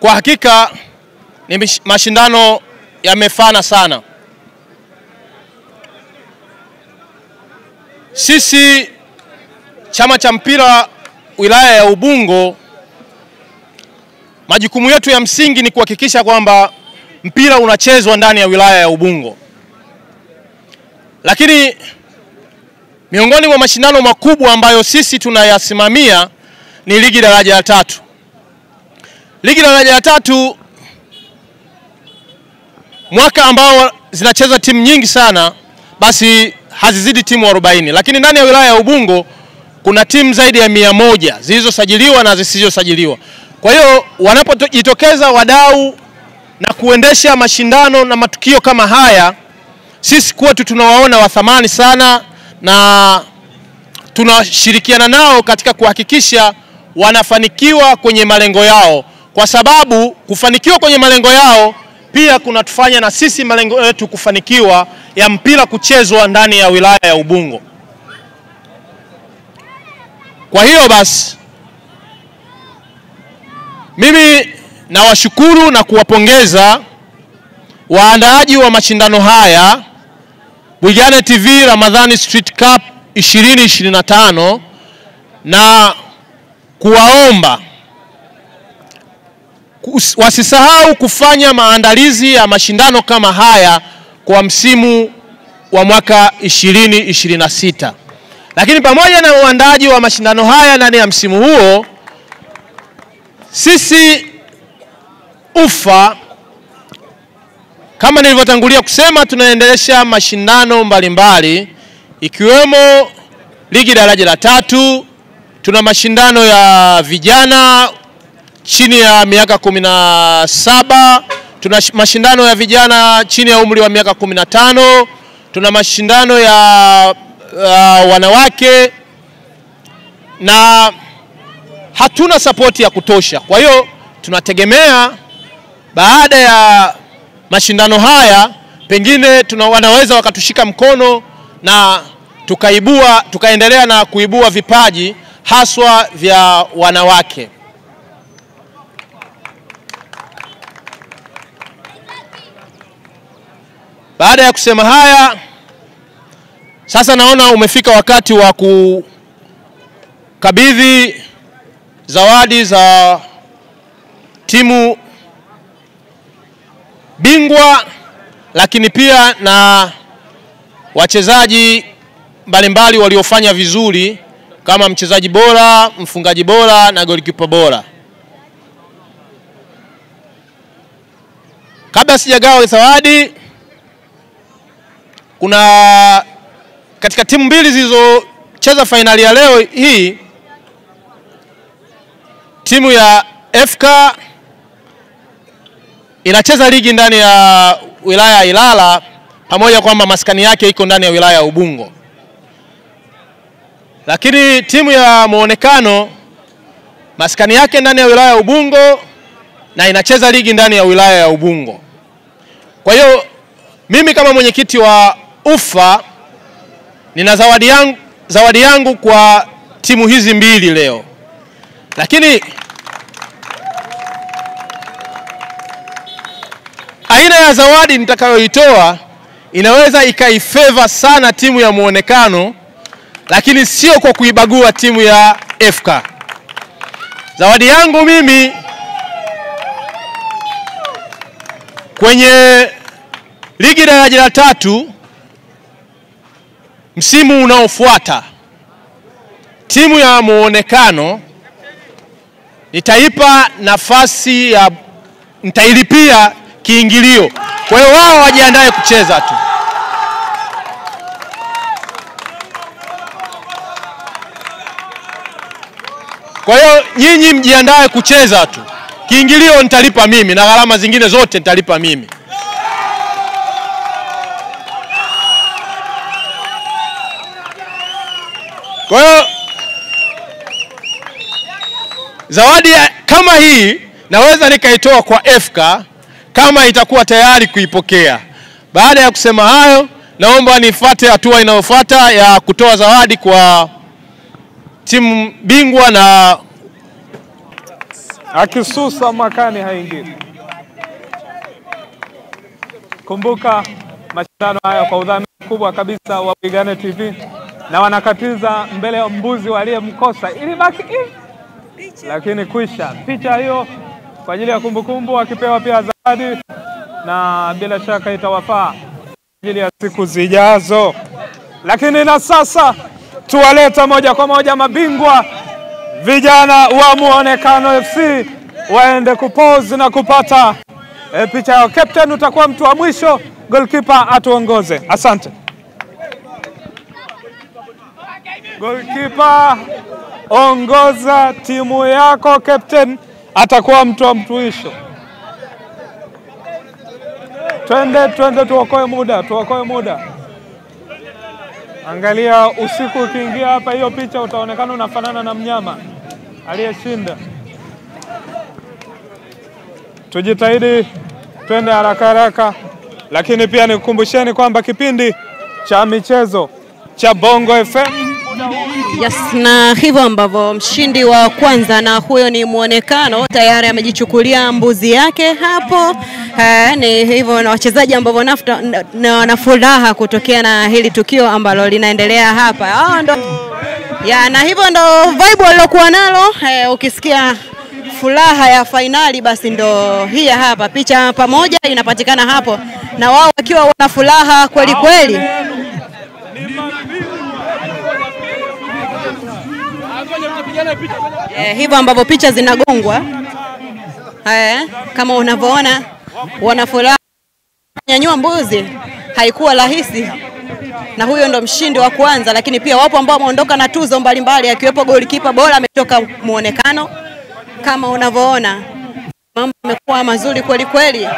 Kwa hakika ni mashindano yamefana sana. Sisi chama cha mpira wilaya ya Ubungo, majukumu yetu ya msingi ni kuhakikisha kwamba mpira unachezwa ndani ya wilaya ya Ubungo. Lakini miongoni mwa mashindano makubwa ambayo sisi tunayasimamia ni ligi daraja la 3. Ligi daraja la 3 mwaka ambao zinacheza timu nyingi sana, basi hazizidi timu 40. Lakini ndani ya wilaya ya Ubungo kuna timu zaidi ya 100 zilizosajiliwa na zisizosajiliwa. Kwa hiyo wanapojitokeza wadau na kuendesha mashindano na matukio kama haya, sisi kwetu tunawaona wa thamani sana na tunashirikiana nao katika kuhakikisha wanafanikiwa kwenye malengo yao, kwa sababu kufanikiwa kwenye malengo yao pia kunatufanya na sisi malengo yetu kufanikiwa ya mpira kuchezwa ndani ya wilaya ya Ubungo. Kwa hiyo basi mimi nawashukuru na kuwapongeza waandaaji wa mashindano haya, Bwigane TV Ramadhani Street Cup 2025, na kuwaomba wasisahau kufanya maandalizi ya mashindano kama haya kwa msimu wa mwaka 2026. Lakini pamoja na uandaaji wa mashindano haya ndani ya msimu huo, sisi UFA kama nilivyotangulia kusema, tunaendelesha mashindano mbalimbali ikiwemo ligi daraja la 3, tuna mashindano ya vijana chini ya miaka 17, tuna mashindano ya vijana chini ya umri wa miaka 15, tuna mashindano ya wanawake, na hatuna support ya kutosha. Kwa hiyo tunategemea baada ya mashindano haya pengine wanaweza wakatushika mkono na tukaendelea na kuibua vipaji haswa vya wanawake. Baada ya kusema haya, sasa naona umefika wakati wa kukabidhi zawadi za timu bingwa, lakini pia na wachezaji mbalimbali waliofanya vizuri kama mchezaji bora, mfungaji bora na golikipa bora. Kabla sijagawa zawadi, kuna katika timu mbili zilizocheza fainali ya leo hii, timu ya FK inacheza ligi ndani ya wilaya ya Ilala, pamoja kwamba maskani yake iko ndani ya wilaya ya Ubungo. Lakini timu ya Muonekano maskani yake ndani ya wilaya ya Ubungo na inacheza ligi ndani ya wilaya ya Ubungo. Kwa hiyo mimi kama mwenyekiti wa UFA nina zawadi yangu kwa timu hizi mbili leo. Lakini aina ya zawadi nitakayoitoa inaweza ikaifavor sana timu ya Muonekano, lakini sio kwa kuibagua timu ya FK. Zawadi yangu mimi kwenye ligi daraja la 3 msimu unaofuata, timu ya Muonekano nitaipa nafasi ya, nitailipia kiingilio. Kwa hiyo wao wajiandae kucheza tu. Kwa hiyo nyinyi mjiandae kucheza tu. Kiingilio nitalipa mimi na gharama zingine zote nitalipa mimi. Kwa hiyo zawadi kama hii naweza nikaitoa kwa FK kama itakuwa tayari kuipokea. Baada ya kusema hayo, naomba nifuate hatua inayofuata ya kutoa zawadi kwa timu bingwa na akisusa mwakani haingii. Kumbuka mashindano haya kwa udhamini mkubwa kabisa wa Pigane TV, na wanakatiza mbele ya mbuzi waliyemkosa ili baki lakini kwisha. Picha hiyo kwa ajili ya kumbukumbu, wakipewa pia zawadi na bila shaka itawafaa ajili ya siku zijazo. Lakini na sasa tuwaleta moja kwa moja mabingwa vijana wa Muonekano FC waende kupose na kupata picha yao. Captain, utakuwa mtu wa mwisho, goalkeeper atuongoze. Asante. Goalkeeper, ongoza timu yako. Captain atakuwa mtu wa mwisho. Twende tuokoe muda. Angalia, usiku ukiingia hapa hiyo picha utaonekana unafanana na mnyama aliyeshinda. Tujitahidi twende haraka, lakini pia nikumbusheni kwamba kipindi cha michezo cha Bongo FM. Yes, na hivyo ambavyo mshindi wa kwanza, na huyo ni Muonekano, tayari amejichukulia mbuzi yake hapo. Ni hivyo, na wachezaji ambao wana furaha kutokea na hili tukio ambalo linaendelea hapa. Ndo na hivyo ndo vibe walokuwa nalo. Ukisikia furaha ya finali, basi ndo hii hapa picha pamoja inapatikana hapo, na wao wakiwa wana furaha kweli kweli. Hivyo ambavyo picha zinagongwa kama unavyoona, wana furaha. Nyanyua mbuzi haikuwa rahisi, na huyo ndo mshindi wa kwanza. Lakini pia wapo ambao wameondoka na tuzo mbalimbali, akiwepo goalkeeper bora ametoka Muonekano. Kama unavyoona mambo yamekuwa mazuri kweli kweli.